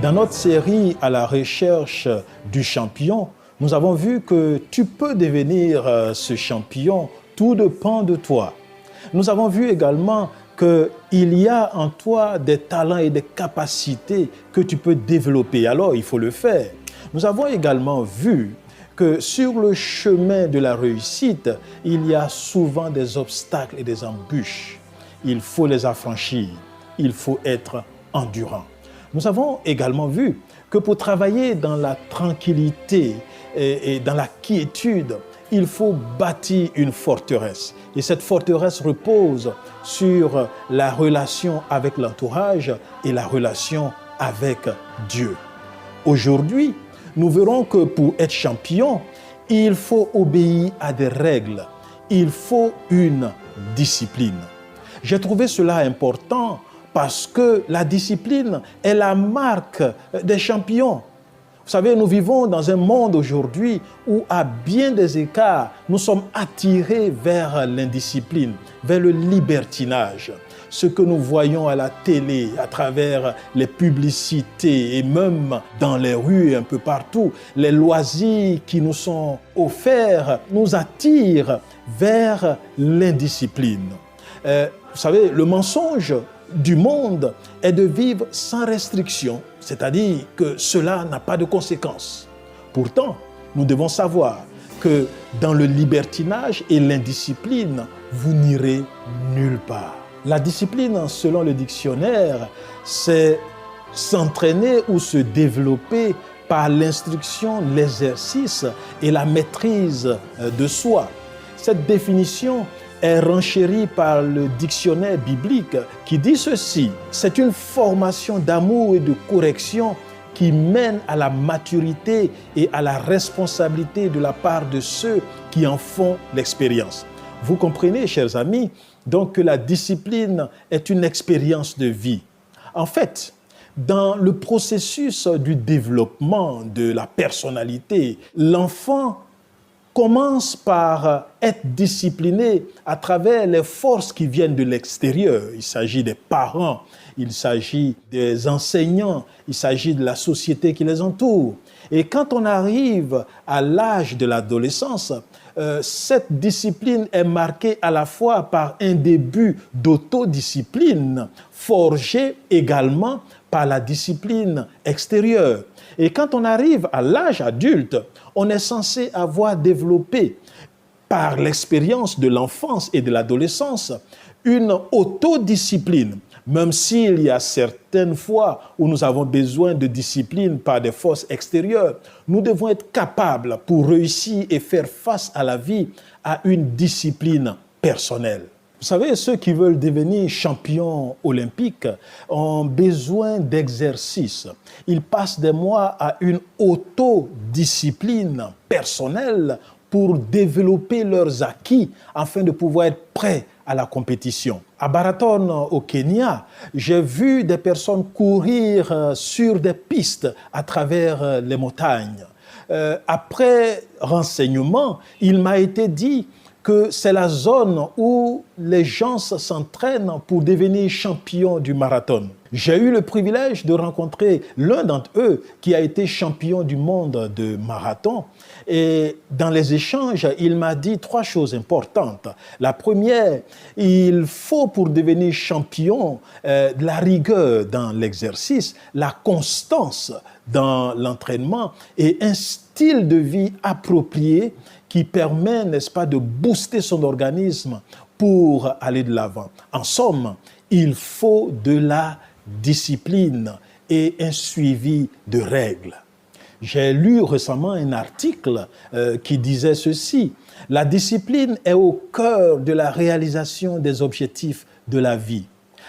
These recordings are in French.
Dans notre série « À la recherche du champion », nous avons vu que tu peux devenir ce champion, tout dépend de toi. Nous avons vu également qu'il y a en toi des talents et des capacités que tu peux développer, alors il faut le faire. Nous avons également vu que sur le chemin de la réussite, il y a souvent des obstacles et des embûches. Il faut les affranchir, il faut être endurant. Nous avons également vu que pour travailler dans la tranquillité et dans la quiétude, il faut bâtir une forteresse. Et cette forteresse repose sur la relation avec l'entourage et la relation avec Dieu. Aujourd'hui, nous verrons que pour être champion, il faut obéir à des règles. Il faut une discipline. J'ai trouvé cela important parce que la discipline est la marque des champions. Vous savez, nous vivons dans un monde aujourd'hui où, à bien des écarts, nous sommes attirés vers l'indiscipline, vers le libertinage. Ce que nous voyons à la télé, à travers les publicités et même dans les rues, un peu partout, les loisirs qui nous sont offerts nous attirent vers l'indiscipline. Vous savez, le mensonge du monde est de vivre sans restriction, c'est-à-dire que cela n'a pas de conséquences. Pourtant, nous devons savoir que dans le libertinage et l'indiscipline, vous n'irez nulle part. La discipline, selon le dictionnaire, c'est s'entraîner ou se développer par l'instruction, l'exercice et la maîtrise de soi. Cette définition est renchérie par le dictionnaire biblique qui dit ceci: c'est une formation d'amour et de correction qui mène à la maturité et à la responsabilité de la part de ceux qui en font l'expérience. Vous comprenez, chers amis, donc que la discipline est une expérience de vie. En fait, dans le processus du développement de la personnalité, l'enfant commence par être discipliné à travers les forces qui viennent de l'extérieur. Il s'agit des parents, il s'agit des enseignants, il s'agit de la société qui les entoure. Et quand on arrive à l'âge de l'adolescence, cette discipline est marquée à la fois par un début d'autodiscipline, forgé également par la discipline extérieure. Et quand on arrive à l'âge adulte, on est censé avoir développé par l'expérience de l'enfance et de l'adolescence une autodiscipline. Même s'il y a certaines fois où nous avons besoin de discipline par des forces extérieures, nous devons être capables, pour réussir et faire face à la vie, à une discipline personnelle. Vous savez, ceux qui veulent devenir champions olympiques ont besoin d'exercice. Ils passent des mois à une autodiscipline personnelle pour développer leurs acquis afin de pouvoir être prêts à la compétition. À Marathon, au Kenya, j'ai vu des personnes courir sur des pistes à travers les montagnes. Après renseignement, il m'a été dit que c'est la zone où les gens s'entraînent pour devenir champions du marathon. J'ai eu le privilège de rencontrer l'un d'entre eux qui a été champion du monde de marathon. Et dans les échanges, il m'a dit 3 choses importantes. La première, il faut pour devenir champion de la rigueur dans l'exercice, la constance dans l'entraînement et un style de vie approprié qui permet, n'est-ce pas, de booster son organisme pour aller de l'avant. En somme, il faut de la discipline et un suivi de règles. J'ai lu récemment un article qui disait ceci: la discipline est au cœur de la réalisation des objectifs de la vie.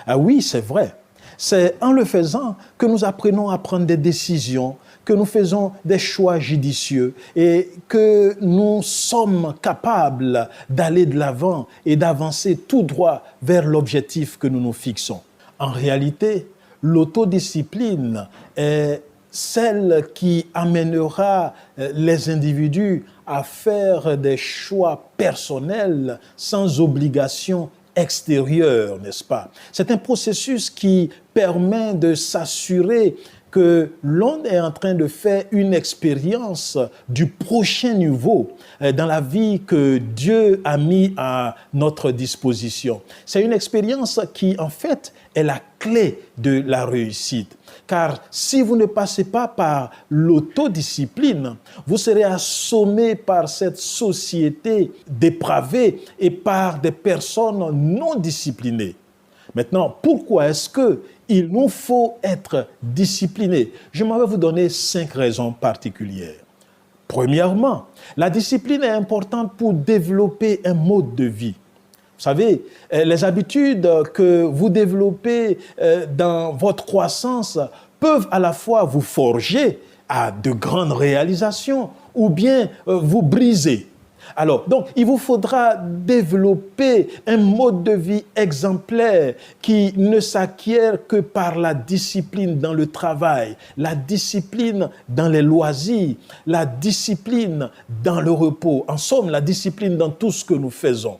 Ah oui, c'est vrai. C'est en le faisant que nous apprenons à prendre des décisions, que nous faisons des choix judicieux et que nous sommes capables d'aller de l'avant et d'avancer tout droit vers l'objectif que nous nous fixons. En réalité, l'autodiscipline est celle qui amènera les individus à faire des choix personnels sans obligation extérieure, n'est-ce pas? C'est un processus qui permet de s'assurer que l'on est en train de faire une expérience du prochain niveau dans la vie que Dieu a mis à notre disposition. C'est une expérience qui, en fait, est la clé de la réussite. Car si vous ne passez pas par l'autodiscipline, vous serez assommé par cette société dépravée et par des personnes non disciplinées. Maintenant, pourquoi est-ce qu'il nous faut être disciplinés? Je vais vous donner 5 raisons particulières. Premièrement, la discipline est importante pour développer un mode de vie. Vous savez, les habitudes que vous développez dans votre croissance peuvent à la fois vous forger à de grandes réalisations ou bien vous briser. Alors, donc, il vous faudra développer un mode de vie exemplaire qui ne s'acquiert que par la discipline dans le travail, la discipline dans les loisirs, la discipline dans le repos. En somme, la discipline dans tout ce que nous faisons.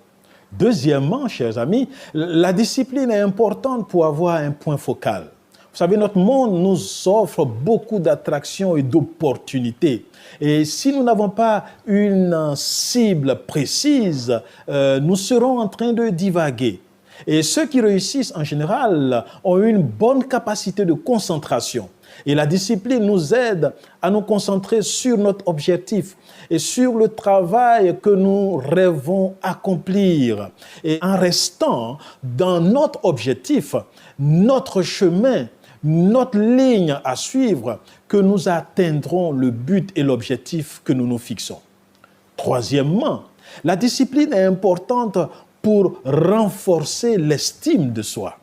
Deuxièmement, chers amis, la discipline est importante pour avoir un point focal. Vous savez, notre monde nous offre beaucoup d'attractions et d'opportunités. Et si nous n'avons pas une cible précise, nous serons en train de divaguer. Et ceux qui réussissent en général ont une bonne capacité de concentration. Et la discipline nous aide à nous concentrer sur notre objectif et sur le travail que nous rêvons accomplir. Et en restant dans notre objectif, notre chemin, notre ligne à suivre, que nous atteindrons le but et l'objectif que nous nous fixons. Troisièmement, la discipline est importante pour renforcer l'estime de soi.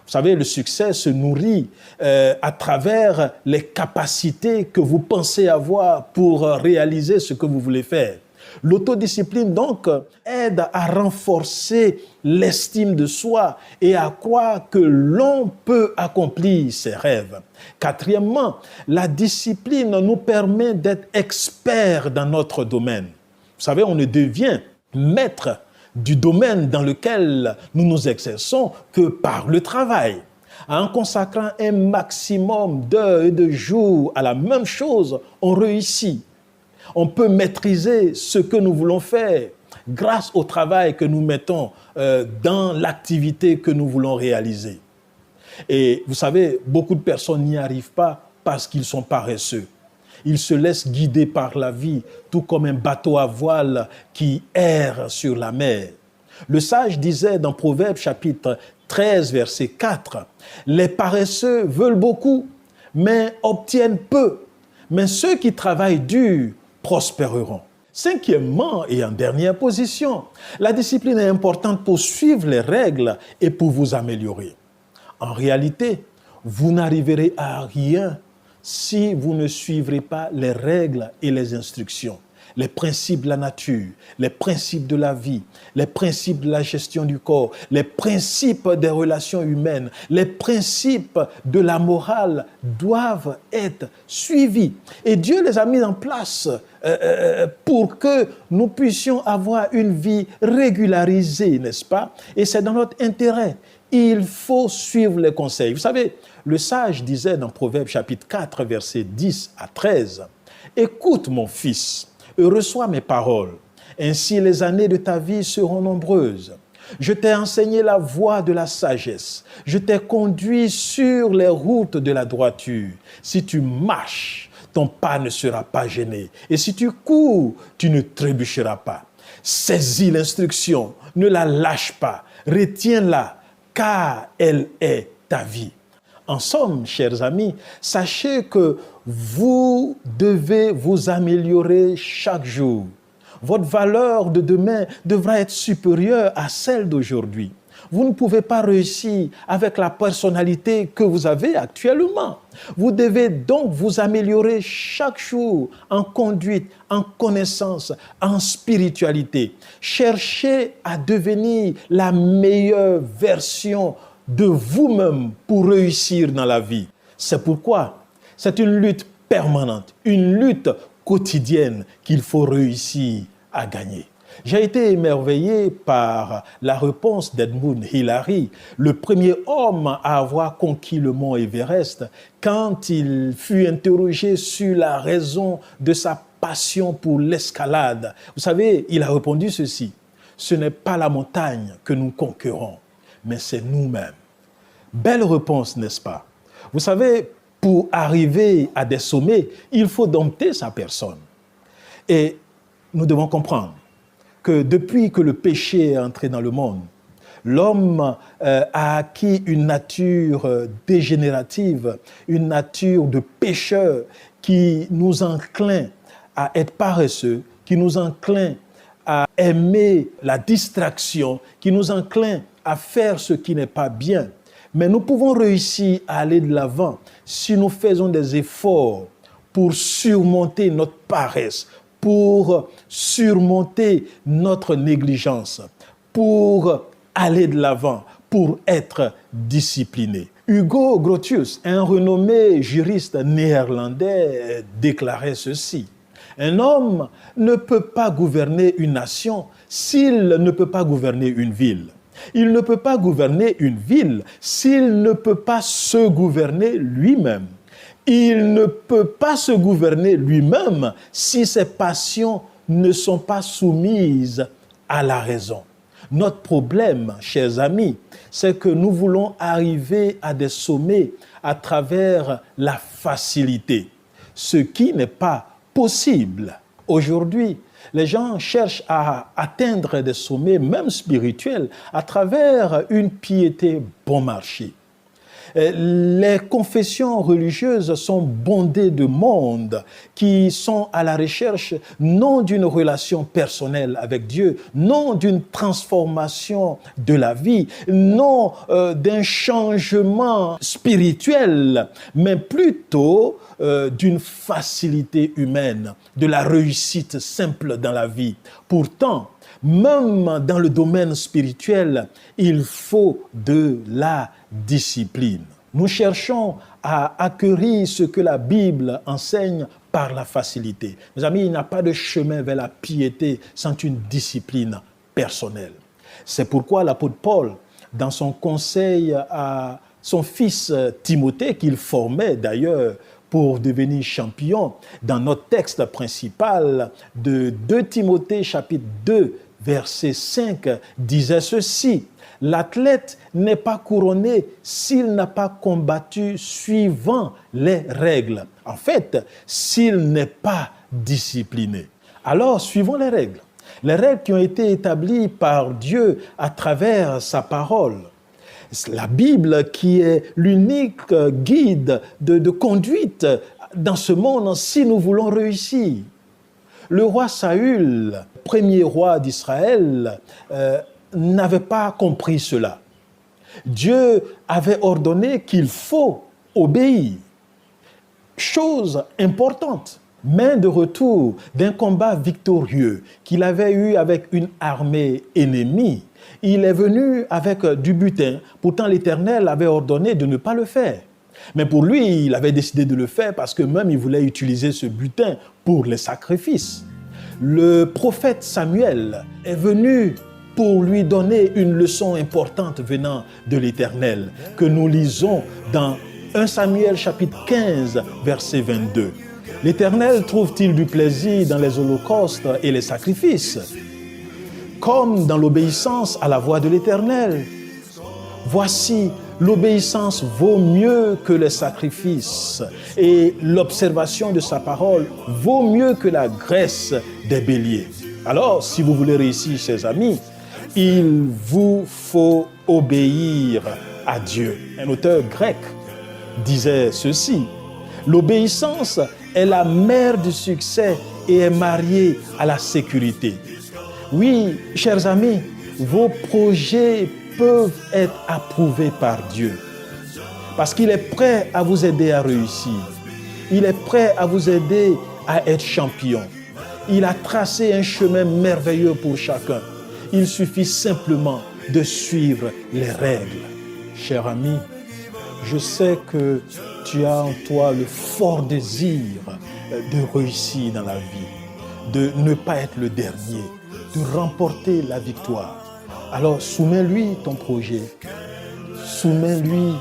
Vous savez, le succès se nourrit à travers les capacités que vous pensez avoir pour réaliser ce que vous voulez faire. L'autodiscipline, donc, aide à renforcer l'estime de soi et à croire que l'on peut accomplir ses rêves. Quatrièmement, la discipline nous permet d'être experts dans notre domaine. Vous savez, on ne devient maître du domaine dans lequel nous nous exerçons que par le travail. En consacrant un maximum d'heures et de jours à la même chose, on réussit. On peut maîtriser ce que nous voulons faire grâce au travail que nous mettons dans l'activité que nous voulons réaliser. Et vous savez, beaucoup de personnes n'y arrivent pas parce qu'ils sont paresseux. Ils se laissent guider par la vie, tout comme un bateau à voile qui erre sur la mer. Le sage disait dans Proverbes chapitre 13, verset 4, « Les paresseux veulent beaucoup, mais obtiennent peu. Mais ceux qui travaillent dur prospéreront. » Cinquièmement et en dernière position, la discipline est importante pour suivre les règles et pour vous améliorer. En réalité, vous n'arriverez à rien si vous ne suivrez pas les règles et les instructions, les principes de la nature, les principes de la vie, les principes de la gestion du corps, les principes des relations humaines, les principes de la morale doivent être suivis. Et Dieu les a mis en place pour que nous puissions avoir une vie régularisée, n'est-ce pas? Et c'est dans notre intérêt. Il faut suivre les conseils. Vous savez, le sage disait dans Proverbes chapitre 4, versets 10 à 13, « Écoute mon fils, et reçois mes paroles. Ainsi les années de ta vie seront nombreuses. Je t'ai enseigné la voie de la sagesse. Je t'ai conduit sur les routes de la droiture. Si tu marches, ton pas ne sera pas gêné. Et si tu cours, tu ne trébucheras pas. Saisis l'instruction, ne la lâche pas. Retiens-la, car elle est ta vie. » En somme, chers amis, sachez que vous devez vous améliorer chaque jour. Votre valeur de demain devra être supérieure à celle d'aujourd'hui. Vous ne pouvez pas réussir avec la personnalité que vous avez actuellement. Vous devez donc vous améliorer chaque jour en conduite, en connaissance, en spiritualité. Cherchez à devenir la meilleure version de vous-même pour réussir dans la vie. C'est pourquoi c'est une lutte permanente, une lutte quotidienne qu'il faut réussir à gagner. J'ai été émerveillé par la réponse d'Edmund Hillary, le premier homme à avoir conquis le mont Everest, quand il fut interrogé sur la raison de sa passion pour l'escalade. Vous savez, il a répondu ceci: ce n'est pas la montagne que nous conquérons, mais c'est nous-mêmes. Belle réponse, n'est-ce pas? Vous savez, pour arriver à des sommets, il faut dompter sa personne. Et nous devons comprendre que depuis que le péché est entré dans le monde, l'homme a acquis une nature dégénérative, une nature de pécheur qui nous encline à être paresseux, qui nous encline à aimer la distraction, qui nous encline à faire ce qui n'est pas bien. Mais nous pouvons réussir à aller de l'avant si nous faisons des efforts pour surmonter notre paresse, pour surmonter notre négligence, pour aller de l'avant, pour être discipliné. Hugo Grotius, un renommé juriste néerlandais, déclarait ceci: un homme ne peut pas gouverner une nation s'il ne peut pas gouverner une ville. Il ne peut pas gouverner une ville s'il ne peut pas se gouverner lui-même. Il ne peut pas se gouverner lui-même si ses passions ne sont pas soumises à la raison. Notre problème, chers amis, c'est que nous voulons arriver à des sommets à travers la facilité, ce qui n'est pas possible. Aujourd'hui, les gens cherchent à atteindre des sommets, même spirituels, à travers une piété bon marché. Les confessions religieuses sont bondées de monde qui sont à la recherche non d'une relation personnelle avec Dieu, non d'une transformation de la vie, non d'un changement spirituel, mais plutôt d'une facilité humaine, de la réussite simple dans la vie. Pourtant, même dans le domaine spirituel, il faut de la discipline. Nous cherchons à acquérir ce que la Bible enseigne par la facilité. Mes amis, il n'y a pas de chemin vers la piété sans une discipline personnelle. C'est pourquoi l'apôtre Paul, dans son conseil à son fils Timothée, qu'il formait d'ailleurs pour devenir champion, dans notre texte principal de 2 Timothée chapitre 2, verset 5, disait ceci: l'athlète n'est pas couronné s'il n'a pas combattu suivant les règles. En fait, s'il n'est pas discipliné. Alors, suivons les règles qui ont été établies par Dieu à travers sa parole. La Bible qui est l'unique guide de conduite dans ce monde si nous voulons réussir. Le roi Saül, premier roi d'Israël, n'avait pas compris cela. Dieu avait ordonné qu'il faut obéir. Chose importante. Mais de retour d'un combat victorieux qu'il avait eu avec une armée ennemie, il est venu avec du butin. Pourtant, l'Éternel avait ordonné de ne pas le faire. Mais pour lui, il avait décidé de le faire parce que même il voulait utiliser ce butin pour les sacrifices. Le prophète Samuel est venu pour lui donner une leçon importante venant de l'Éternel que nous lisons dans 1 Samuel chapitre 15, verset 22. L'Éternel trouve-t-il du plaisir dans les holocaustes et les sacrifices, comme dans l'obéissance à la voix de l'Éternel? Voici, l'obéissance vaut mieux que les sacrifices et l'observation de sa parole vaut mieux que la graisse des béliers. Alors, si vous voulez réussir, chers amis, il vous faut obéir à Dieu. Un auteur grec disait ceci: l'obéissance est la mère du succès et est mariée à la sécurité. Oui, chers amis, vos projets peuvent être approuvés par Dieu parce qu'il est prêt à vous aider à réussir. Il est prêt à vous aider à être champion. Il a tracé un chemin merveilleux pour chacun. Il suffit simplement de suivre les règles. Cher ami, je sais que tu as en toi le fort désir de réussir dans la vie, de ne pas être le dernier, de remporter la victoire. Alors soumets-lui ton projet, soumets-lui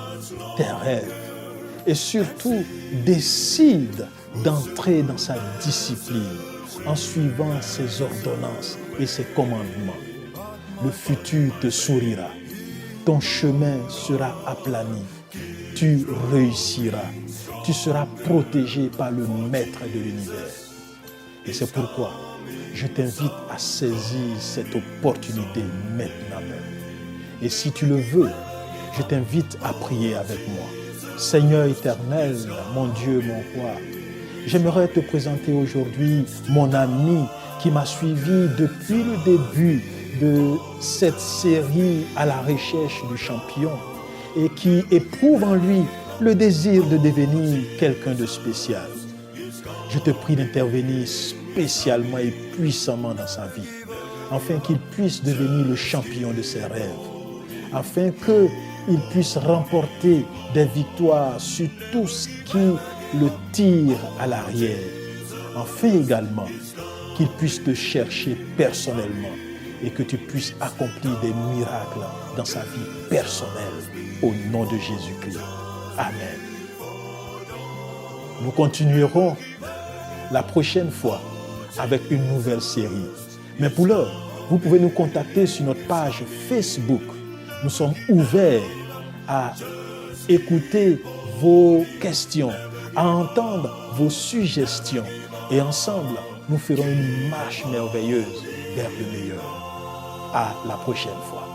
tes rêves et surtout décide d'entrer dans sa discipline en suivant ses ordonnances et ses commandements. Le futur te sourira, ton chemin sera aplani, tu réussiras, tu seras protégé par le Maître de l'univers. Et c'est pourquoi je t'invite à saisir cette opportunité maintenant même. Et si tu le veux, je t'invite à prier avec moi. Seigneur éternel, mon Dieu, mon roi, j'aimerais te présenter aujourd'hui mon ami qui m'a suivi depuis le début de cette série à la recherche du champion et qui éprouve en lui le désir de devenir quelqu'un de spécial. Je te prie d'intervenir spécialement et puissamment dans sa vie, afin qu'il puisse devenir le champion de ses rêves, afin qu'il puisse remporter des victoires sur tout ce qui le tire à l'arrière, afin également qu'il puisse te chercher personnellement et que tu puisses accomplir des miracles dans sa vie personnelle, au nom de Jésus-Christ. Amen. Nous continuerons la prochaine fois avec une nouvelle série. Mais pour l'heure, vous pouvez nous contacter sur notre page Facebook. Nous sommes ouverts à écouter vos questions, à entendre vos suggestions. Et ensemble, nous ferons une marche merveilleuse vers le meilleur. À la prochaine fois.